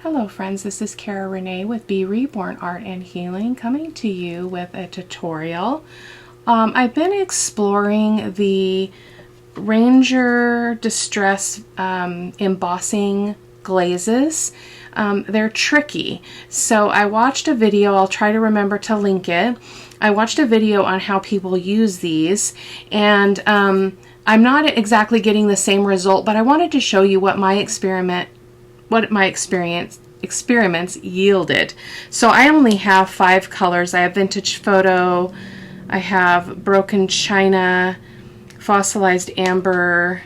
Hello friends, this is Cara-Renee with B.Reborn Art and Healing coming to you with a tutorial. I've been exploring the Ranger Distress embossing glazes. They're tricky. So I watched a video, I'll try to remember to link it. I watched a video on how people use these, and I'm not exactly getting the same result, but I wanted to show you what my experiments yielded. So I only have 5 colors. I have Vintage Photo, I have Broken China, Fossilized Amber,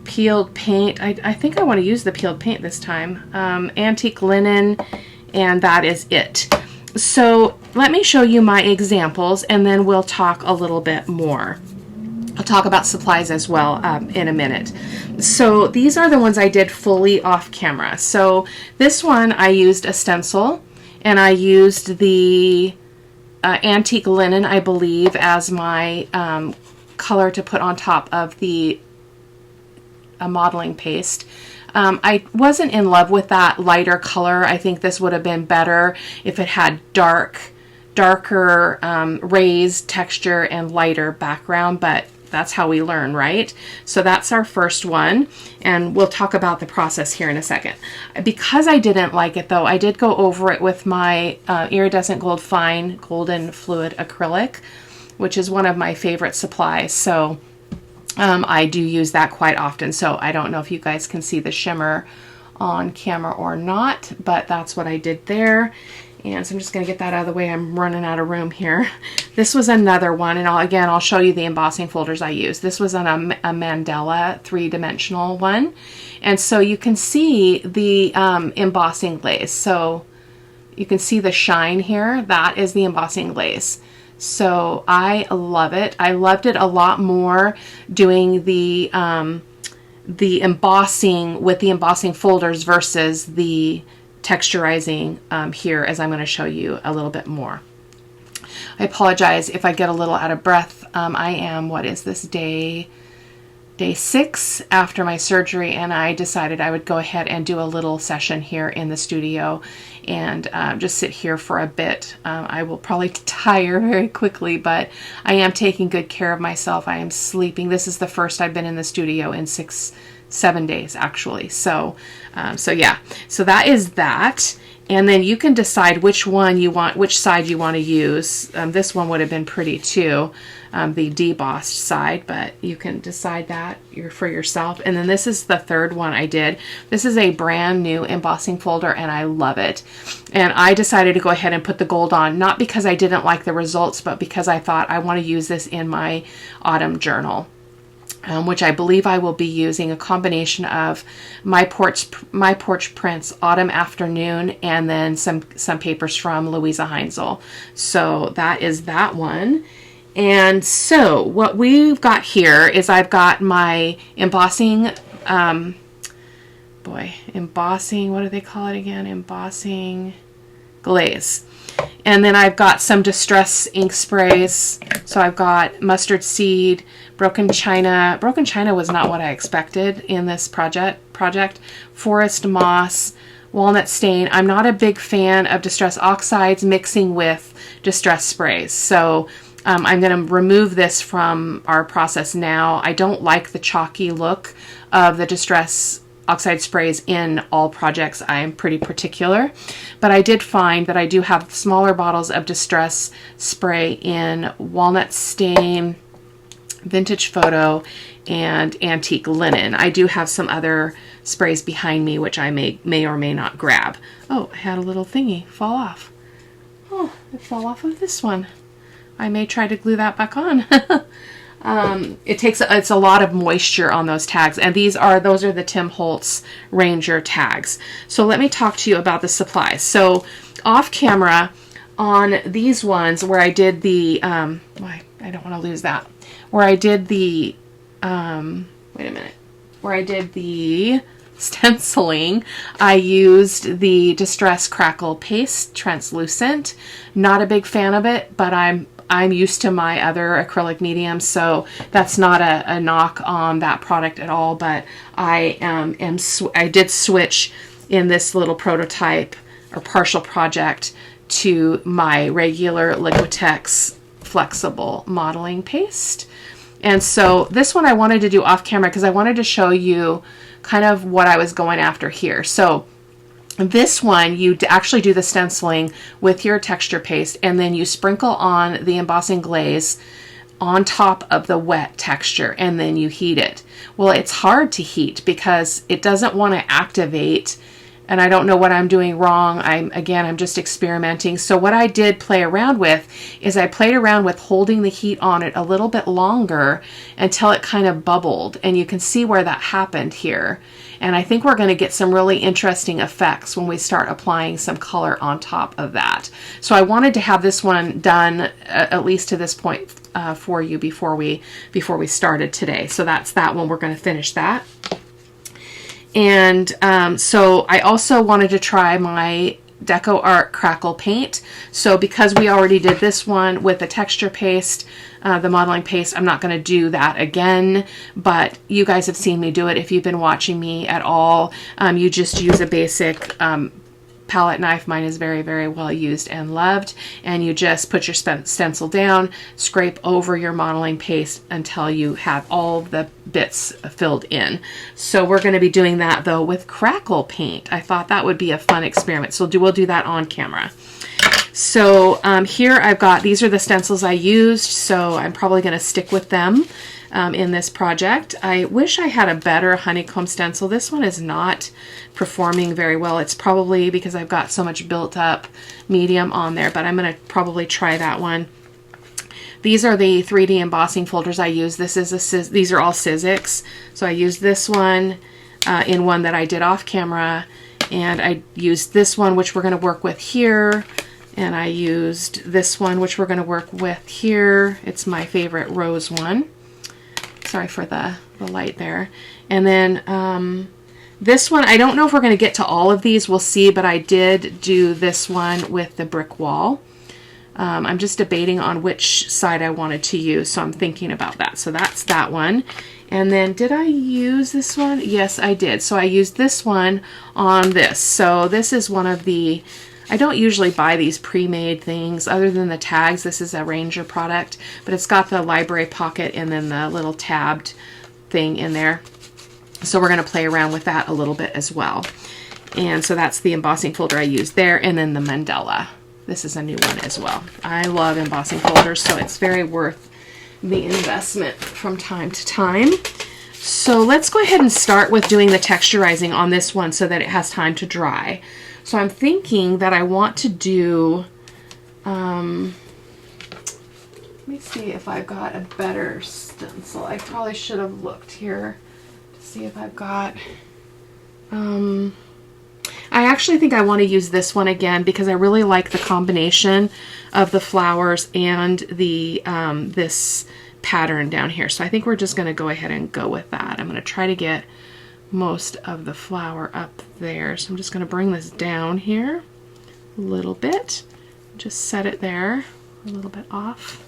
Peeled Paint. I think I want to use the Peeled Paint this time. Antique Linen, and that is it. So let me show you my examples and then we'll talk a little bit more. I'll talk about supplies as well in a minute. So these are the ones I did fully off camera. So this one I used a stencil, and I used the Antique Linen, I believe, as my color to put on top of the modeling paste. I wasn't in love with that lighter color. I think this would have been better if it had darker raised texture and lighter background, but that's how we learn, right? So that's our first one, and we'll talk about the process here in a second. Because I didn't like it though, I did go over it with my Iridescent Gold Fine Golden Fluid Acrylic, which is one of my favorite supplies. So I do use that quite often. So I don't know if you guys can see the shimmer on camera or not, but that's what I did there. And so I'm just going to get that out of the way. I'm running out of room here. This was another one, and I'll show you the embossing folders I used. This was on a Mandela 3-dimensional one. And so you can see the embossing glaze. So you can see the shine here. That is the embossing glaze. So I love it. I loved it a lot more doing the embossing with the embossing folders versus the texturizing here, as I'm going to show you a little bit more. I apologize if I get a little out of breath. I am, what is this, day 6 after my surgery, and I decided I would go ahead and do a little session here in the studio and just sit here for a bit. I will probably tire very quickly, but I am taking good care of myself. I am sleeping. This is the first I've been in the studio in 7 days actually. So yeah, so that is that. And then you can decide which one you want, which side you want to use. This one would have been pretty too, the debossed side, but you can decide that for yourself. And then this is the third one I did. This is a brand new embossing folder, and I love it. And I decided to go ahead and put the gold on, not because I didn't like the results, but because I thought I want to use this in my autumn journal. Which I believe I will be using a combination of my porch prints Autumn Afternoon, and then some papers from Louisa Heinzel. So that is that one. And so what we've got here is I've got my embossing, embossing, what do they call it again? Embossing glaze. And then I've got some distress ink sprays. So I've got mustard seed, broken china. Broken china was not what I expected in this project. Forest moss, walnut stain. I'm not a big fan of distress oxides mixing with distress sprays. So I'm going to remove this from our process now. I don't like the chalky look of the distress oxide sprays in all projects. I am pretty particular, but I did find that I do have smaller bottles of distress spray in walnut stain, Vintage Photo, and Antique Linen. I do have some other sprays behind me which I may or may not grab. Oh, I had a little thingy fall off. Oh, it fell off of this one. I may try to glue that back on. It's a lot of moisture on those tags, and those are the Tim Holtz Ranger tags. So let me talk to you about the supplies. So off camera on these ones where I did the I don't want to lose that. Where I did the where I did the stenciling, I used the Distress Crackle paste translucent. Not a big fan of it, but I'm used to my other acrylic mediums, so that's not a knock on that product at all. But I did switch in this little prototype or partial project to my regular Liquitex flexible modeling paste. And so this one I wanted to do off camera because I wanted to show you kind of what I was going after here. So this one, you actually do the stenciling with your texture paste, and then you sprinkle on the embossing glaze on top of the wet texture, and then you heat it. Well, it's hard to heat because it doesn't want to activate, and I don't know what I'm doing wrong. I'm just experimenting. So what I did play around with is I played around with holding the heat on it a little bit longer until it kind of bubbled, and you can see where that happened here. And I think we're going to get some really interesting effects when we start applying some color on top of that. So I wanted to have this one done at least to this point for you before we started today. So that's that one. We're going to finish that. And so I also wanted to try my DecoArt Crackle paint. So because we already did this one with the texture paste, the modeling paste, I'm not going to do that again, but you guys have seen me do it. If you've been watching me at all, you just use a basic palette knife. Mine is very, very well used and loved. And you just put your stencil down, scrape over your modeling paste until you have all the bits filled in. So we're going to be doing that though with Crackle paint. I thought that would be a fun experiment. So we'll do that on camera. So here I've got, these are the stencils I used, so I'm probably going to stick with them in this project. I wish I had a better honeycomb stencil. This one is not performing very well. It's probably because I've got so much built up medium on there, but I'm going to probably try that one. These are the 3D embossing folders I use. These are all Sizzix. So I used this one in one that I did off camera, and I used this one, which we're going to work with here. And I used this one, which we're going to work with here. It's my favorite rose one. Sorry for the light there. And then this one, I don't know if we're going to get to all of these. We'll see, but I did do this one with the brick wall. I'm just debating on which side I wanted to use, so I'm thinking about that. So that's that one. And then did I use this one? Yes, I did. So I used this one on this. So this is one of the, I don't usually buy these pre-made things other than the tags. This is a Ranger product, but it's got the library pocket and then the little tabbed thing in there. So we're going to play around with that a little bit as well. And so that's the embossing folder I used there, and then the mandala. This is a new one as well. I love embossing folders, so it's very worth the investment from time to time. So let's go ahead and start with doing the texturizing on this one so that it has time to dry. So I'm thinking that I want to do, let me see if I've got a better stencil. I probably should have looked here to see if I've got, I actually think I want to use this one again because I really like the combination of the flowers and the this pattern down here. So I think we're just going to go ahead and go with that. I'm going to try to get most of the flower up there. So I'm just going to bring this down here a little bit. Just set it there a little bit off.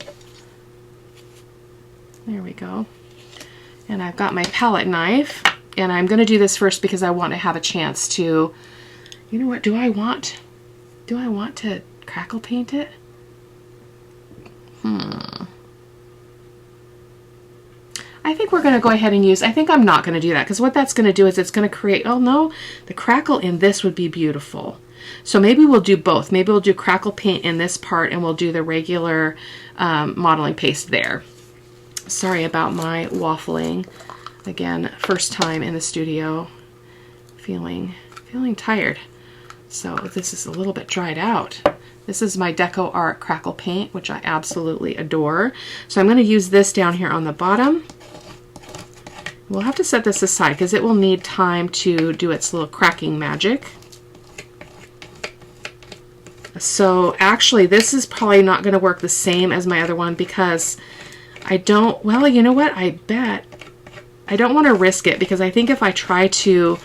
There we go. And I've got my palette knife, and I'm going to do this first because I want to have a chance to, you know what, do I want to crackle paint it? I think we're going to go ahead and use, I think I'm not going to do that because what that's going to do is it's going to create, oh no, the crackle in this would be beautiful. So maybe we'll do both. Maybe we'll do crackle paint in this part and we'll do the regular modeling paste there. Sorry about my waffling. Again, first time in the studio, feeling tired. So this is a little bit dried out. This is my DecoArt Crackle paint, which I absolutely adore. So I'm going to use this down here on the bottom. We'll have to set this aside because it will need time to do its little cracking magic. So actually this is probably not going to work the same as my other one because I don't, well, you know what, I bet I don't want to risk it because I think if I try to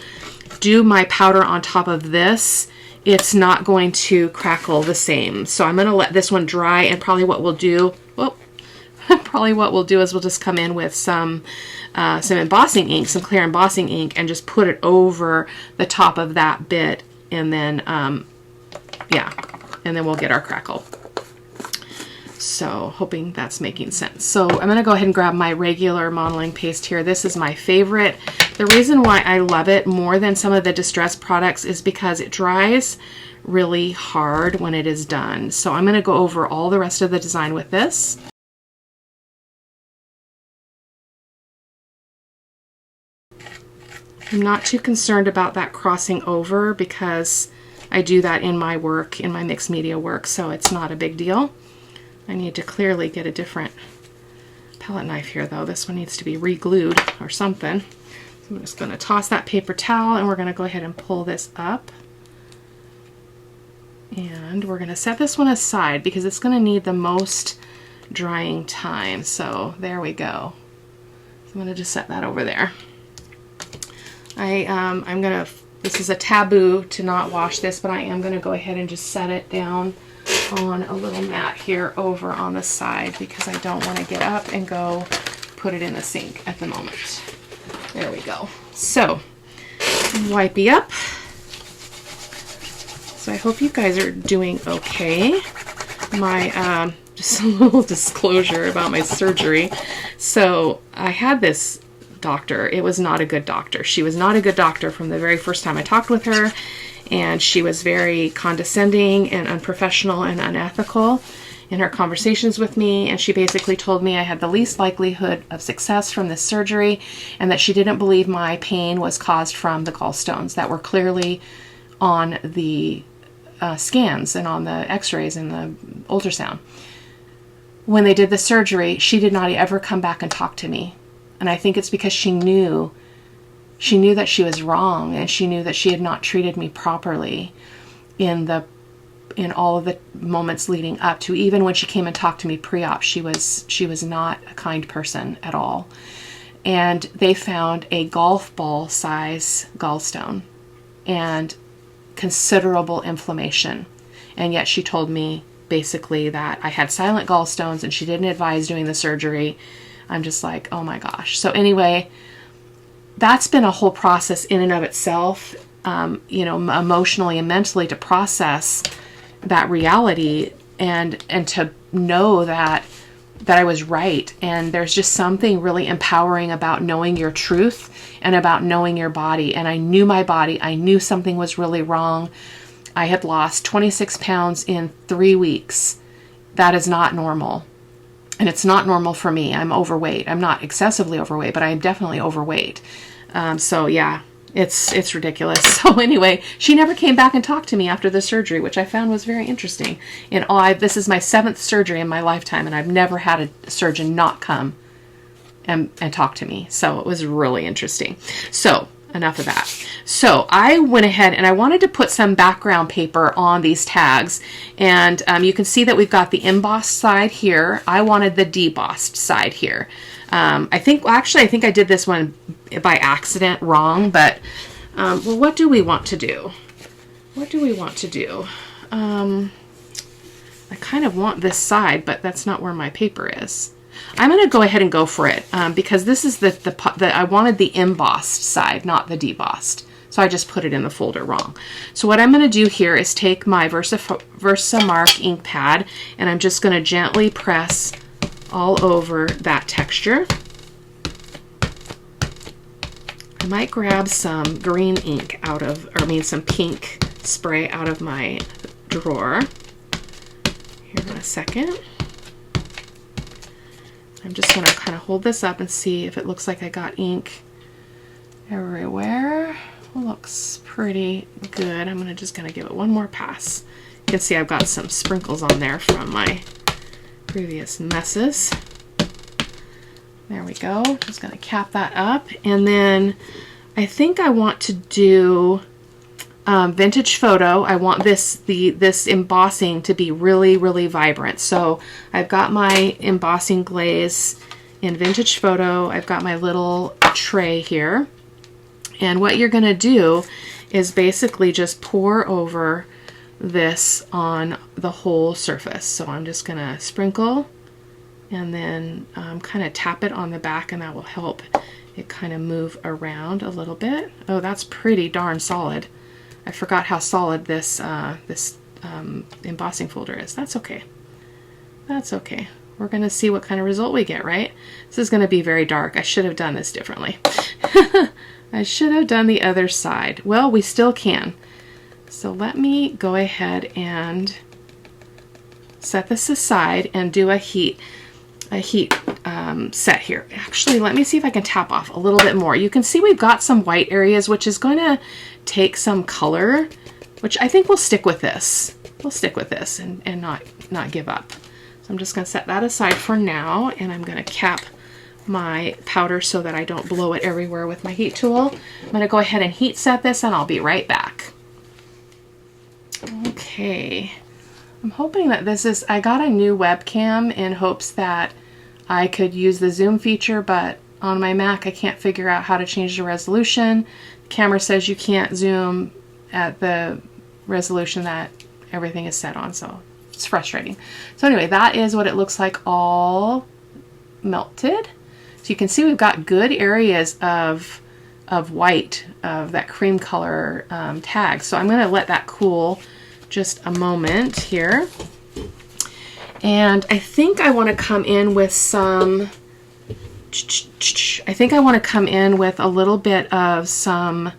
do my powder on top of this, it's not going to crackle the same. So I'm going to let this one dry, and probably what we'll do, well, probably what we'll do is we'll just come in with some embossing ink, some clear embossing ink, and just put it over the top of that bit, and then, yeah, and then we'll get our crackle. So hoping that's making sense. So I'm going to go ahead and grab my regular modeling paste here. This is my favorite. The reason why I love it more than some of the distressed products is because it dries really hard when it is done. So I'm going to go over all the rest of the design with this. I'm not too concerned about that crossing over because I do that in my work, in my mixed media work, so it's not a big deal. I need to clearly get a different palette knife here though. This one needs to be re-glued or something. So I'm just going to toss that paper towel and we're going to go ahead and pull this up. And we're going to set this one aside because it's going to need the most drying time. So there we go. So I'm going to just set that over there. This is a taboo to not wash this, but I am going to go ahead and just set it down on a little mat here over on the side because I don't want to get up and go put it in the sink at the moment. There we go. So, wipey up. So I hope you guys are doing okay. My, just a little disclosure about my surgery. So I had this doctor. It was not a good doctor. She was not a good doctor from the very first time I talked with her. And she was very condescending and unprofessional and unethical in her conversations with me. And she basically told me I had the least likelihood of success from this surgery and that she didn't believe my pain was caused from the gallstones that were clearly on the scans and on the x-rays and the ultrasound. When they did the surgery, she did not ever come back and talk to me. And I think it's because she knew that she was wrong, and she knew that she had not treated me properly in all of the moments leading up to, even when she came and talked to me pre-op, she was not a kind person at all. And they found a golf ball size gallstone and considerable inflammation. And yet she told me basically that I had silent gallstones and she didn't advise doing the surgery. I'm just like, oh my gosh. So anyway, that's been a whole process in and of itself, you know, emotionally and mentally to process that reality and to know that I was right. And there's just something really empowering about knowing your truth and about knowing your body. And I knew my body. I knew something was really wrong. I had lost 26 pounds in 3 weeks. That is not normal. And it's not normal for me. I'm overweight. I'm not excessively overweight, but I am definitely overweight. So yeah, it's ridiculous. So anyway, she never came back and talked to me after the surgery, which I found was very interesting. This is my 7th surgery in my lifetime, and I've never had a surgeon not come and talk to me. So it was really interesting. So enough of that. So I went ahead and I wanted to put some background paper on these tags, and you can see that we've got the embossed side here. I wanted the debossed side here. I think I did this one by accident wrong, but well, what do we want to do? What do we want to do? I kind of want this side, but that's not where my paper is. I'm going to go ahead and go for it because this is I wanted the embossed side, not the debossed. So I just put it in the folder wrong. So what I'm going to do here is take my Versamark ink pad, and I'm just going to gently press all over that texture. I might grab some green ink some pink spray out of my drawer here in a second. I'm just going to kind of hold this up and see if it looks like I got ink everywhere. Looks pretty good. I'm just going to give it one more pass. You can see I've got some sprinkles on there from my previous messes. There we go. Just going to cap that up. And then I think I want to do vintage photo. I want this embossing to be really, really vibrant. So I've got my embossing glaze in vintage photo. I've got my little tray here. And what you're going to do is basically just pour over this on the whole surface. So I'm just going to sprinkle and then kind of tap it on the back, and that will help it kind of move around a little bit. Oh, that's pretty darn solid. I forgot how solid this embossing folder is. That's okay. That's okay. We're going to see what kind of result we get, right? This is going to be very dark. I should have done this differently. I should have done the other side. Well, we still can. So let me go ahead and set this aside and do a heat set here. Actually, let me see if I can tap off a little bit more. You can see we've got some white areas, which is going to take some color, which I think we'll stick with this. We'll stick with this and not give up. So I'm just going to set that aside for now, and I'm going to cap my powder so that I don't blow it everywhere with my heat tool. I'm going to go ahead and heat set this, and I'll be right back. Okay. I'm hoping that this is, I got a new webcam in hopes that I could use the zoom feature, but on my Mac I can't figure out how to change the resolution. The camera says you can't zoom at the resolution that everything is set on, so it's frustrating. So anyway, that is what it looks like all melted. So you can see we've got good areas of white, of that cream color tag. So I'm going to let that cool just a moment here. And I think I want to come in with some, I think I want to come in with a little bit of some,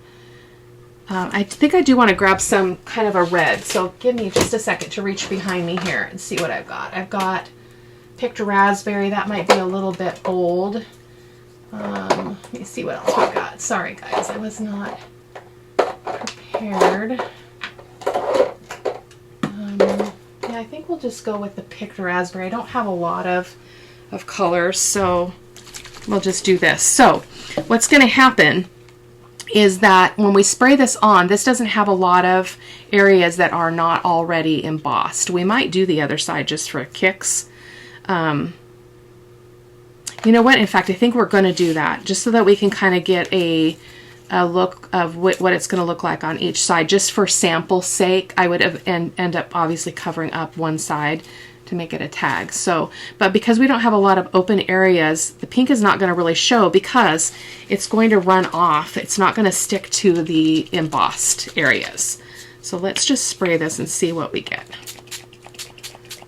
I think I do want to grab some kind of a red. So give me just a second to reach behind me here and see what I've got. I've got picked raspberry. That might be a little bit old. Let me see what else we've got. Sorry guys, I was not prepared. Yeah, I think we'll just go with the picked raspberry. I don't have a lot of colors, so we'll just do this. So what's going to happen is that when we spray this on, this doesn't have a lot of areas that are not already embossed. We might do the other side just for kicks. You know what? In fact, I think we're going to do that just so that we can kind of get a look of what it's going to look like on each side. Just for sample sake, I would have end up obviously covering up one side to make it a tag. So, but because we don't have a lot of open areas, the pink is not going to really show because it's going to run off. It's not going to stick to the embossed areas. So let's just spray this and see what we get.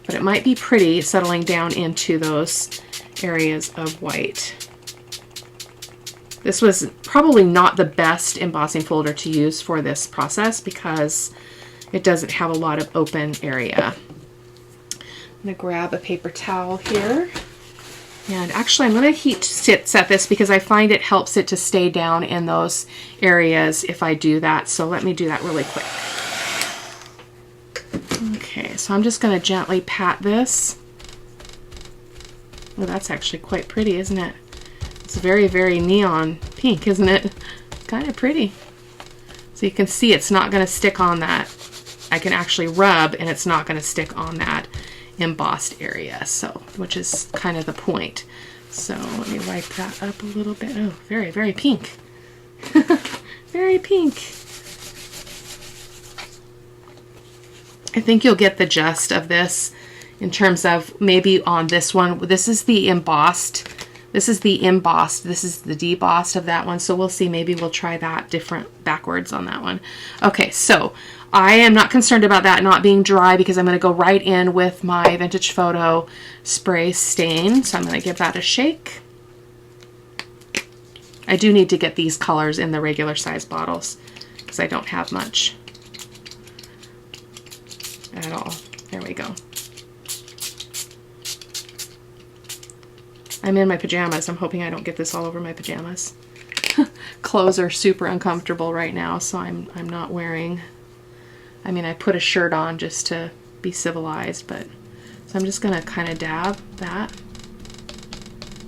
But it might be pretty settling down into those areas of white. This was probably not the best embossing folder to use for this process because it doesn't have a lot of open area. I'm going to grab a paper towel here, and actually I'm going to set this because I find it helps it to stay down in those areas if I do that. So let me do that really quick. Okay, so I'm just going to gently pat this. Oh, that's actually quite pretty, isn't it? It's very, very neon pink, isn't it? Kind of pretty. So you can see it's not going to stick on that. I can actually rub and it's not going to stick on that embossed area, so which is kind of the point. So let me wipe that up a little bit. Oh, very, very pink. Very pink. I think you'll get the gist of this in terms of maybe on this one. This is the embossed. This is the embossed. This is the debossed of that one. So we'll see. Maybe we'll try that different backwards on that one. Okay, so I am not concerned about that not being dry because I'm going to go right in with my Vintage Photo spray stain. So I'm going to give that a shake. I do need to get these colors in the regular size bottles because I don't have much at all. There we go. I'm in my pajamas. I'm hoping I don't get this all over my pajamas. Clothes are super uncomfortable right now, so I'm not wearing. I mean, I put a shirt on just to be civilized, but so I'm just gonna kind of dab that.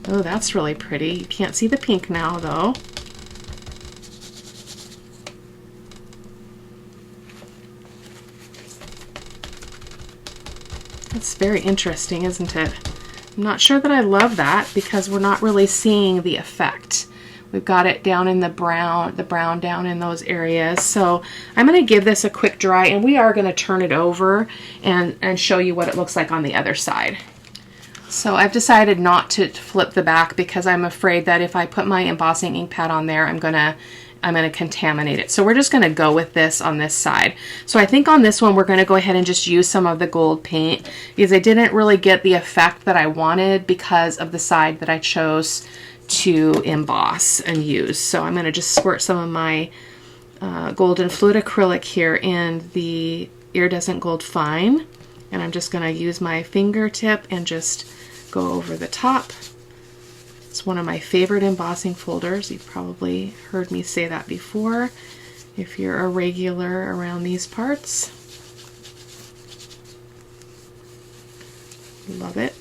Oh, that's really pretty. You can't see the pink now, though. That's very interesting, isn't it? I'm not sure that I love that because we're not really seeing the effect. We've got it down in the brown down in those areas. So I'm going to give this a quick dry, and we are going to turn it over and show you what it looks like on the other side. So I've decided not to flip the back because I'm afraid that if I put my embossing ink pad on there, I'm gonna contaminate it. So we're just gonna go with this on this side. So I think on this one, we're gonna go ahead and just use some of the gold paint because I didn't really get the effect that I wanted because of the side that I chose to emboss and use. So I'm gonna just squirt some of my golden fluid acrylic here in the iridescent gold fine. And I'm just gonna use my fingertip and just go over the top. It's one of my favorite embossing folders. You've probably heard me say that before if you're a regular around these parts. Love it.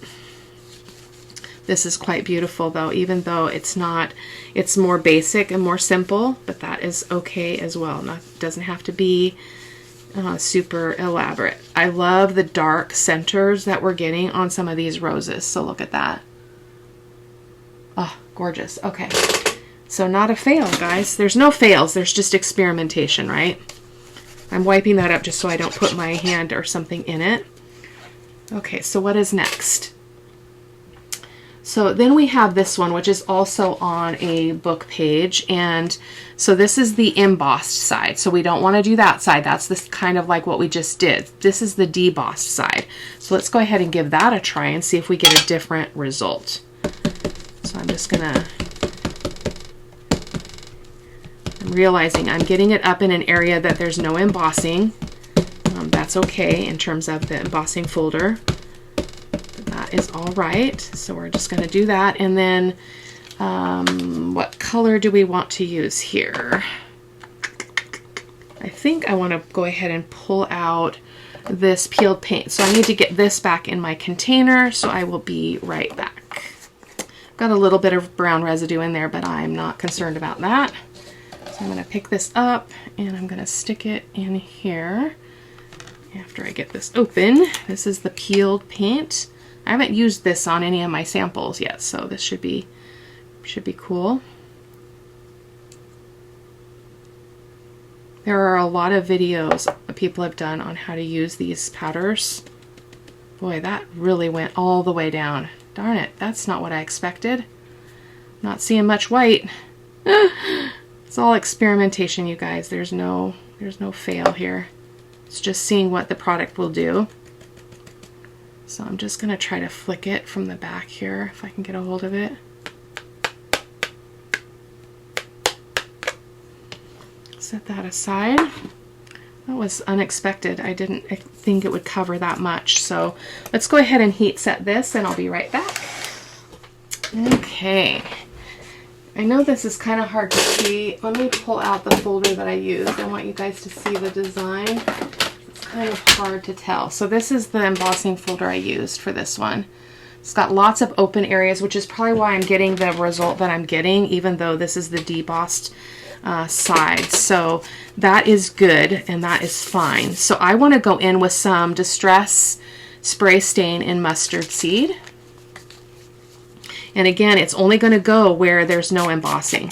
This is quite beautiful though, even though it's not, it's more basic and more simple, but that is okay as well. It doesn't have to be super elaborate. I love the dark centers that we're getting on some of these roses. So look at that. Oh, gorgeous. Okay. So not a fail, guys. There's no fails. There's just experimentation, right? I'm wiping that up just so I don't put my hand or something in it. Okay, so what is next? So then we have this one, which is also on a book page. And so this is the embossed side. So we don't want to do that side. That's this kind of like what we just did. This is the debossed side. So let's go ahead and give that a try and see if we get a different result. So I'm just gonna, I'm realizing I'm getting it up in an area that there's no embossing. That's okay in terms of the embossing folder. That is all right. So we're just going to do that. And then what color do we want to use here? I think I want to go ahead and pull out this peeled paint. So I need to get this back in my container. So I will be right back. Got a little bit of brown residue in there, but I'm not concerned about that. So I'm going to pick this up and I'm going to stick it in here. After I get this open, this is the peeled paint. I haven't used this on any of my samples yet, so this should be cool. There are a lot of videos that people have done on how to use these powders. Boy, that really went all the way down. Darn it, that's not what I expected. Not seeing much white. It's all experimentation, you guys. There's no fail here. It's just seeing what the product will do. So I'm just going to try to flick it from the back here if I can get a hold of it. Set that aside. That was unexpected. I didn't think it would cover that much. So let's go ahead and heat set this and I'll be right back. Okay. I know this is kind of hard to see. Let me pull out the folder that I used. I want you guys to see the design. It's kind of hard to tell. So this is the embossing folder I used for this one. It's got lots of open areas, which is probably why I'm getting the result that I'm getting, even though this is the debossed side. So that is good and that is fine. So I want to go in with some Distress Spray Stain in Mustard Seed. And again, it's only going to go where there's no embossing.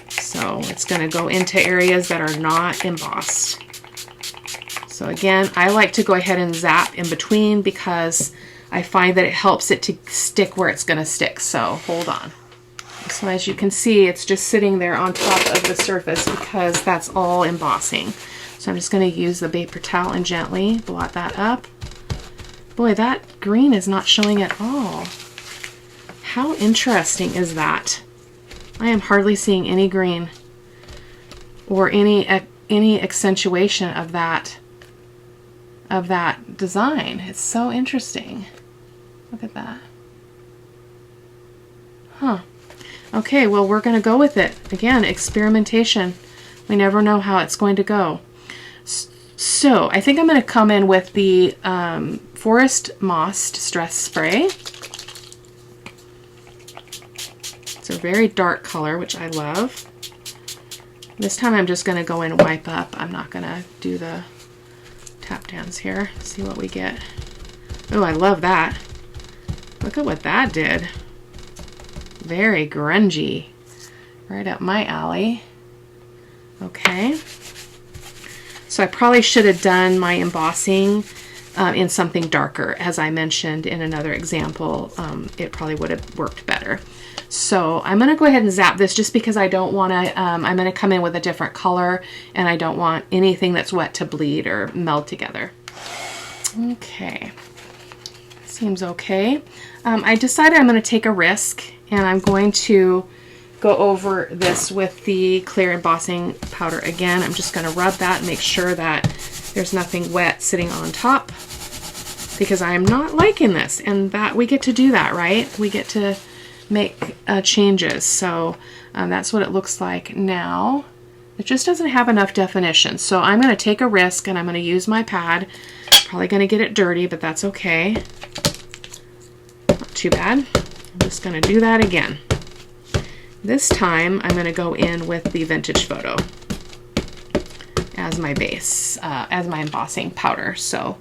So it's going to go into areas that are not embossed. So again, I like to go ahead and zap in between because I find that it helps it to stick where it's going to stick. So hold on. So as you can see, it's just sitting there on top of the surface because that's all embossing. So I'm just going to use the paper towel and gently blot that up. Boy, that green is not showing at all. How interesting is that? I am hardly seeing any green or any accentuation of that design. It's so interesting. Look at that. Huh. Okay, well, we're going to go with it. Again, experimentation. We never know how it's going to go. So I think I'm going to come in with the Forest Moss Distress Spray. It's a very dark color, which I love. This time I'm just going to go in and wipe up. I'm not going to do the tap dance here. See what we get. Oh, I love that. Look at what that did. Very grungy. Right up my alley. Okay. So I probably should have done my embossing in something darker. As I mentioned in another example, it probably would have worked better. So I'm going to go ahead and zap this just because I don't want to, I'm going to come in with a different color and I don't want anything that's wet to bleed or meld together. Okay, seems okay. I decided I'm going to take a risk and I'm going to go over this with the clear embossing powder again. I'm just going to rub that and make sure that there's nothing wet sitting on top, because I'm not liking this, and that we get to do that, right? We get to make changes. So that's what it looks like now. It just doesn't have enough definition. So I'm going to take a risk and I'm going to use my pad. Probably going to get it dirty, but that's okay. Not too bad. I'm just going to do that again. This time I'm going to go in with the Vintage Photo as my base, as my embossing powder. So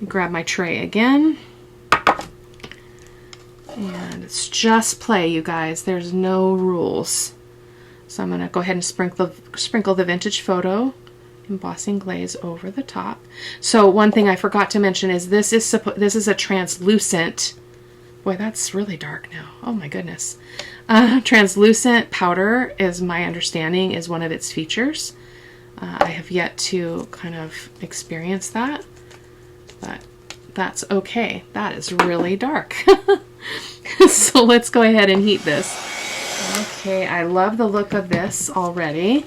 grab my tray again. And it's just play, you guys. There's no rules. So I'm going to go ahead and sprinkle the Vintage Photo Embossing Glaze over the top. So one thing I forgot to mention is this is a translucent. Boy, that's really dark now. Oh my goodness. Translucent powder, is my understanding, is one of its features. I have yet to kind of experience that, but that's okay. That is really dark. So let's go ahead and heat this. Okay, I love the look of this already,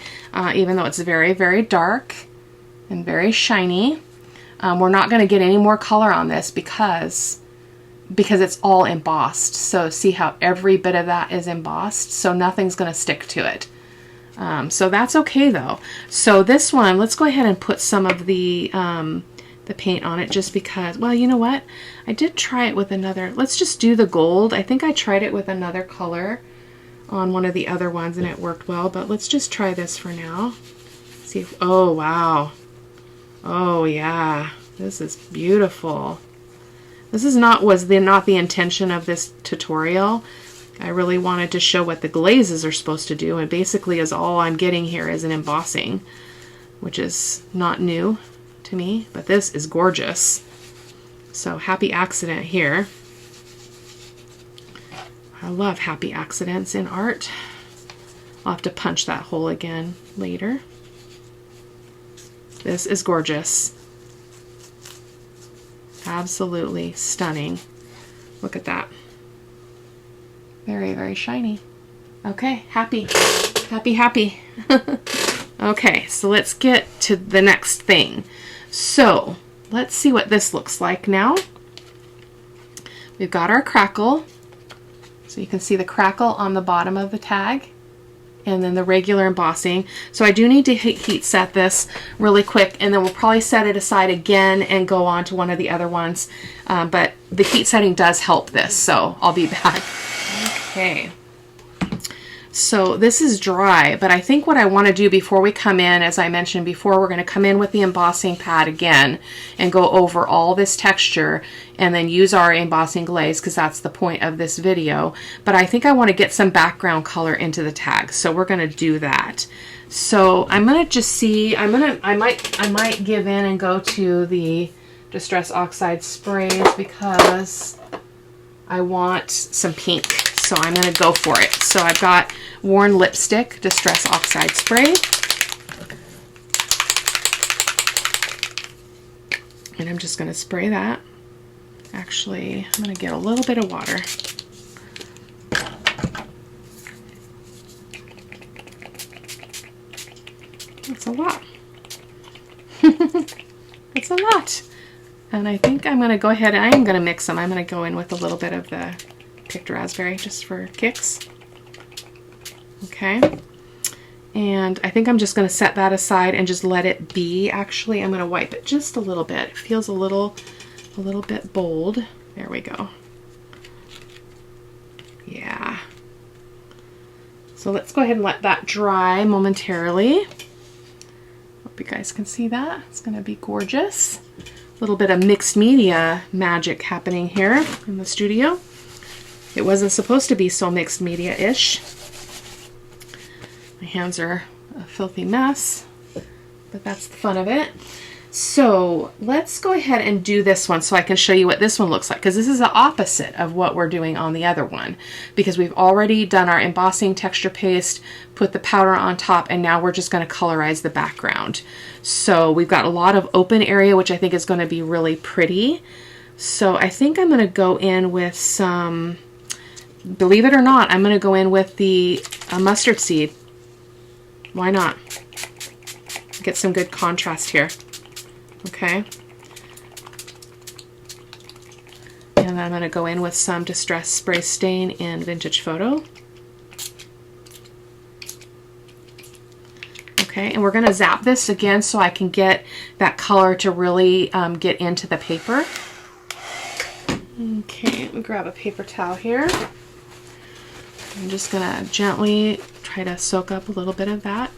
even though it's very, very dark and very shiny. We're not going to get any more color on this because it's all embossed. So see how every bit of that is embossed, so nothing's going to stick to it. So that's okay though. So this one, let's go ahead and put some of the paint on it, just because, well, you know what? I did try it with another, let's just do the gold. I think I tried it with another color on one of the other ones and it worked well, but let's just try this for now. See if, oh wow. Oh yeah, this is beautiful. This is not the intention of this tutorial. I really wanted to show what the glazes are supposed to do, and basically is all I'm getting here is an embossing, which is not new to me, but this is gorgeous. So happy accident here. I love happy accidents in art. I'll have to punch that hole again later. This is gorgeous. Absolutely stunning. Look at that. Very, very shiny. Okay, happy. Happy, happy. Okay, so let's get to the next thing. So let's see what this looks like now. We've got our Crackle. So you can see the Crackle on the bottom of the tag, and then the regular embossing. So I do need to heat set this really quick, and then we'll probably set it aside again and go on to one of the other ones. But the heat setting does help this, so I'll be back. Okay. So this is dry, but I think what I want to do before we come in, as I mentioned before, we're going to come in with the embossing pad again and go over all this texture and then use our embossing glaze, because that's the point of this video. But I think I want to get some background color into the tag, so we're going to do that. So I'm going to just see, I might give in and go to the Distress Oxide sprays because I want some pink. So I'm going to go for it. So I've got Worn Lipstick Distress Oxide Spray. And I'm just going to spray that. Actually, I'm going to get a little bit of water. That's a lot. It's a lot. And I think I'm going to go ahead and I am going to mix them. I'm going to go in with a little bit of the picked raspberry just for kicks. Okay. And I think I'm just going to set that aside and just let it be. Actually, I'm going to wipe it just a little bit. It feels a little bit bold. There we go. Yeah. So let's go ahead and let that dry momentarily. Hope you guys can see that. It's going to be gorgeous. A little bit of mixed media magic happening here in the studio. It wasn't supposed to be so mixed media-ish. My hands are a filthy mess, but that's the fun of it. So let's go ahead and do this one so I can show you what this one looks like, because this is the opposite of what we're doing on the other one, because we've already done our embossing texture paste, put the powder on top, and now we're just going to colorize the background. So we've got a lot of open area, which I think is going to be really pretty. So I think I'm going to go in with some, believe it or not, I'm going to go in with the mustard seed. Why not? Get some good contrast here. Okay. And then I'm going to go in with some Distress Spray Stain in Vintage Photo. Okay, and we're going to zap this again so I can get that color to really get into the paper. Okay, let me grab a paper towel here. I'm just going to gently try to soak up a little bit of that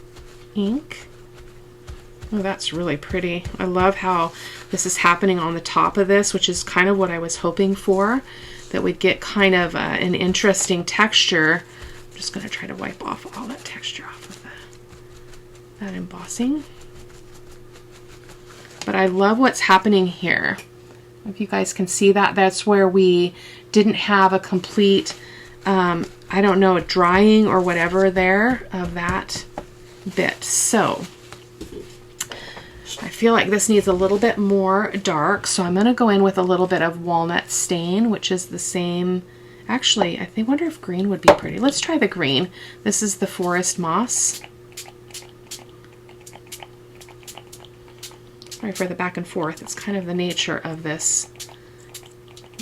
ink. Oh, that's really pretty. I love how this is happening on the top of this, which is kind of what I was hoping for, that we'd get kind of an interesting texture. I'm just going to try to wipe off all that texture off of that embossing. But I love what's happening here. If you guys can see that, that's where we didn't have a complete, I don't know, drying or whatever there of that bit. So I feel like this needs a little bit more dark, so I'm going to go in with a little bit of walnut stain, which is the same. Actually, I wonder if green would be pretty. Let's try the green. This is the Forest Moss. Sorry for the back and forth. It's kind of the nature of this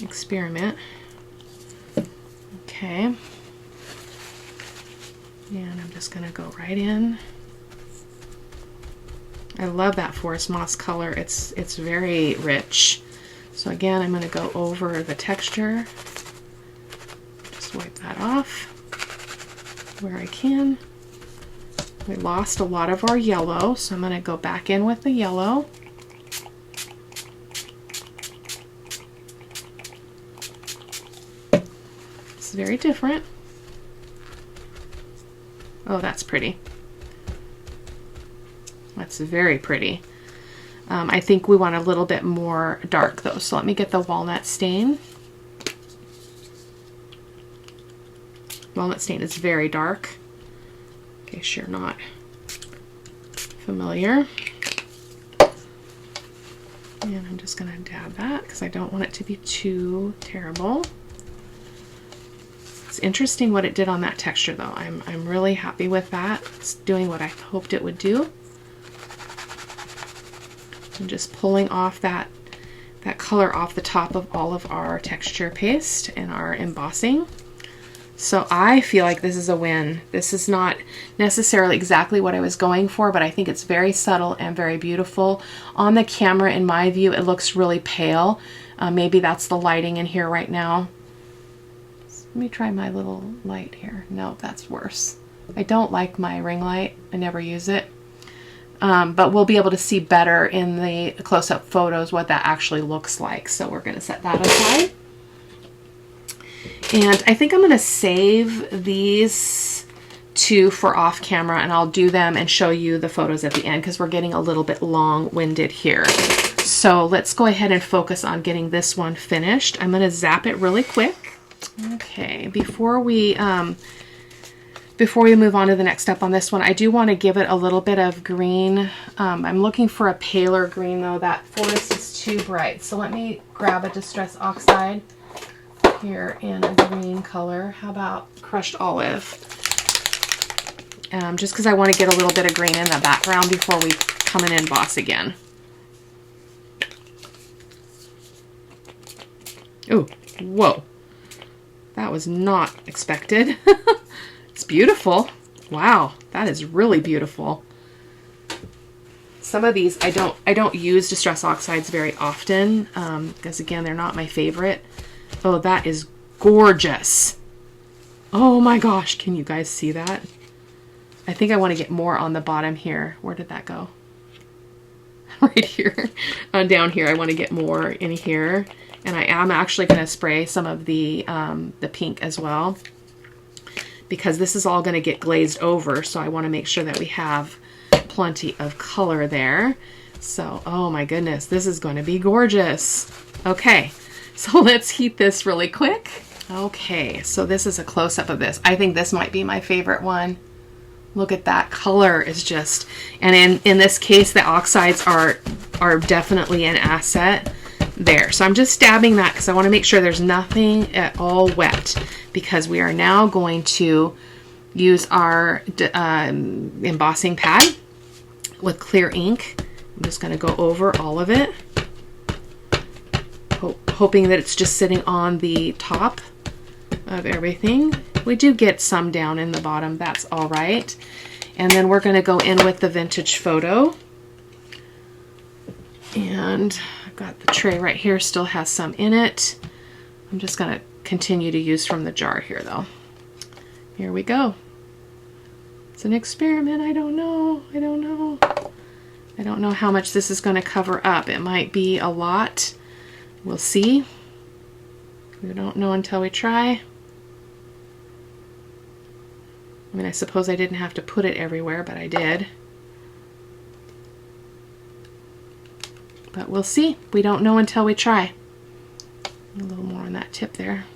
experiment. Okay. And I'm just going to go right in. I love that Forest Moss color. It's very rich. So again, I'm going to go over the texture. Just wipe that off where I can. We lost a lot of our yellow, so I'm going to go back in with the yellow. It's very different. Oh, that's pretty. That's very pretty. I think we want a little bit more dark though, so let me get the walnut stain. Walnut stain is very dark, in case you're not familiar. And I'm just going to dab that because I don't want it to be too terrible. It's interesting what it did on that texture though. I'm really happy with that. It's doing what I hoped it would do. I'm just pulling off that color off the top of all of our texture paste and our embossing. So I feel like this is a win. This is not necessarily exactly what I was going for, but I think it's very subtle and very beautiful. On the camera, in my view, it looks really pale. Maybe that's the lighting in here right now. Let me try my little light here. No, that's worse. I don't like my ring light. I never use it. But we'll be able to see better in the close-up photos what that actually looks like. So we're going to set that aside. And I think I'm going to save these two for off camera, and I'll do them and show you the photos at the end because we're getting a little bit long-winded here. So let's go ahead and focus on getting this one finished. I'm going to zap it really quick. Okay, before we move on to the next step on this one, I do want to give it a little bit of green. I'm looking for a paler green though. That forest is too bright. So let me grab a Distress Oxide here in a green color. How about Crushed Olive? Just because I want to get a little bit of green in the background before we come and emboss again. Ooh, whoa. That was not expected. It's beautiful. Wow, that is really beautiful. Some of these I don't use Distress Oxides very often because again, they're not my favorite. Oh, that is gorgeous. Oh my gosh, can you guys see that? I think I want to get more on the bottom here. Where did that go? Right here. Down here, I want to get more in here. And I am actually going to spray some of the pink as well, because this is all going to get glazed over, so I want to make sure that we have plenty of color there. So, oh my goodness, this is going to be gorgeous. Okay, so let's heat this really quick. Okay, so this is a close-up of this. I think this might be my favorite one. Look at that color is just, and in this case, the oxides are definitely an asset there. So I'm just dabbing that because I want to make sure there's nothing at all wet, because we are now going to use our embossing pad with clear ink. I'm just going to go over all of it, hoping that it's just sitting on the top of everything. We do get some down in the bottom, that's all right. And then we're going to go in with the vintage photo. And I've got the tray right here, still has some in it. I'm just going to continue to use from the jar here though. Here we go. It's an experiment. I don't know. I don't know how much this is going to cover up. It might be a lot. We'll see. We don't know until we try. I mean, I suppose I didn't have to put it everywhere, but I did. But we'll see. We don't know until we try. A little more on that tip there.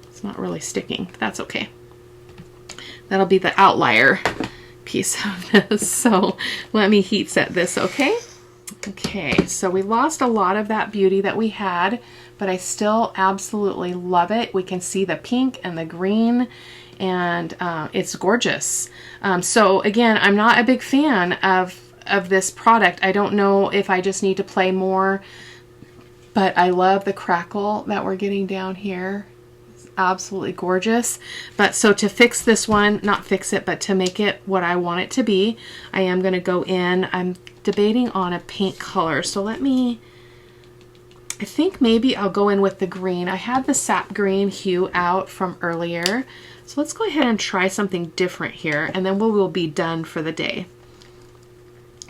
It's not really sticking, but that's okay. That'll be the outlier piece of this. So let me heat set this, okay? Okay, so we lost a lot of that beauty that we had, but I still absolutely love it. We can see the pink and the green, and it's gorgeous. So again, I'm not a big fan of this product. I don't know if I just need to play more, but I love the crackle that we're getting down here. It's absolutely gorgeous. But so to fix this one, not fix it, but to make it what I want it to be, I am going to go in. I'm debating on a paint color. So let me, I think maybe I'll go in with the green. I had the sap green hue out from earlier. So let's go ahead and try something different here, and then we'll be done for the day.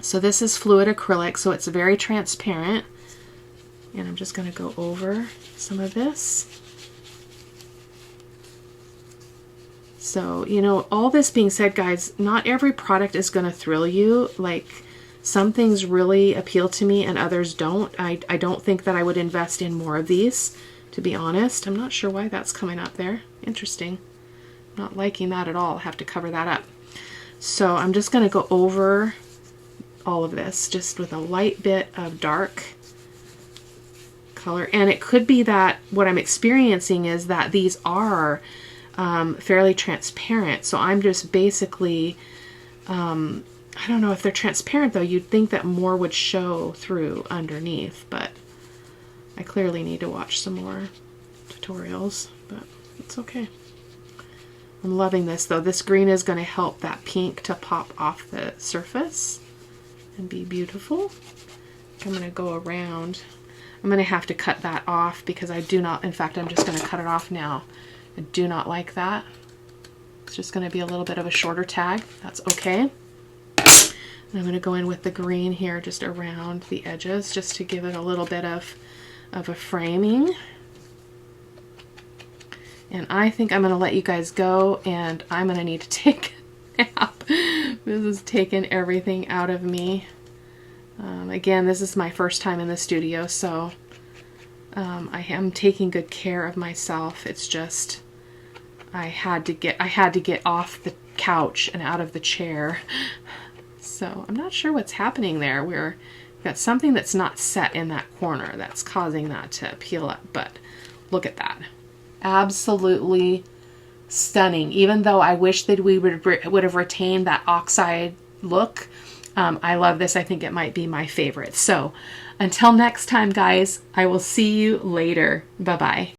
So this is fluid acrylic, so it's very transparent. And I'm just going to go over some of this. So, you know, all this being said, guys, not every product is going to thrill you. Like, some things really appeal to me and others don't. I don't think that I would invest in more of these, to be honest. I'm not sure why that's coming up there. Interesting. Not liking that at all. I'll have to cover that up. So I'm just going to go over all of this just with a light bit of dark color. And it could be that what I'm experiencing is that these are fairly transparent. So I'm just basically, I don't know if they're transparent though. You'd think that more would show through underneath, but I clearly need to watch some more tutorials, but it's okay. I'm loving this though. This green is going to help that pink to pop off the surface and be beautiful. I'm going to go around. I'm going to have to cut that off because I do not, in fact, I'm just going to cut it off now. I do not like that. It's just going to be a little bit of a shorter tag. That's okay. And I'm going to go in with the green here just around the edges just to give it a little bit of a framing. And I think I'm going to let you guys go, and I'm going to need to take a nap. This has taken everything out of me. Again, this is my first time in the studio, so I am taking good care of myself. It's just I had to get off the couch and out of the chair. So I'm not sure what's happening there. We've got something that's not set in that corner that's causing that to peel up, but look at that. Absolutely stunning. Even though I wish that we would have retained that oxide look, I love this. I think it might be my favorite. So until next time, guys, I will see you later. Bye-bye.